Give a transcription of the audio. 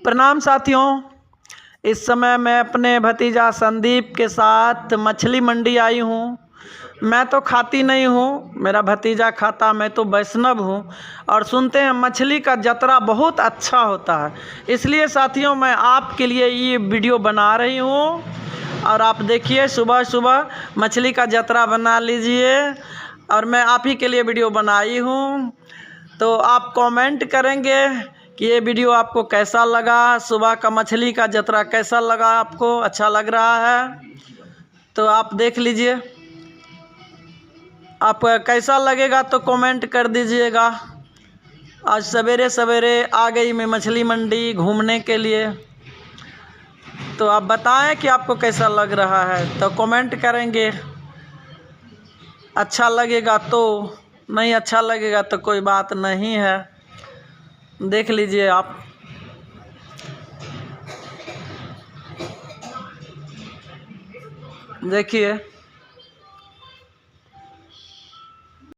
प्रणाम साथियों, इस समय मैं अपने भतीजा संदीप के साथ मछली मंडी आई हूँ। मैं तो खाती नहीं हूँ, मेरा भतीजा खाता, मैं तो वैष्णव हूँ। और सुनते हैं मछली का जतरा बहुत अच्छा होता है, इसलिए साथियों मैं आपके लिए ये वीडियो बना रही हूँ। और आप देखिए, सुबह सुबह मछली का जतरा बना लीजिए। और मैं आप ही के लिए वीडियो बनाई हूँ, तो आप कमेंट करेंगे कि ये वीडियो आपको कैसा लगा, सुबह का मछली का जतरा कैसा लगा, आपको अच्छा लग रहा है तो आप देख लीजिए। आप कैसा लगेगा तो कमेंट कर दीजिएगा। आज सवेरे सवेरे आ गई मैं मछली मंडी घूमने के लिए, तो आप बताएं कि आपको कैसा लग रहा है, तो कमेंट करेंगे। अच्छा लगेगा तो, नहीं अच्छा लगेगा तो कोई बात नहीं है। देख लीजिए आप। देखिए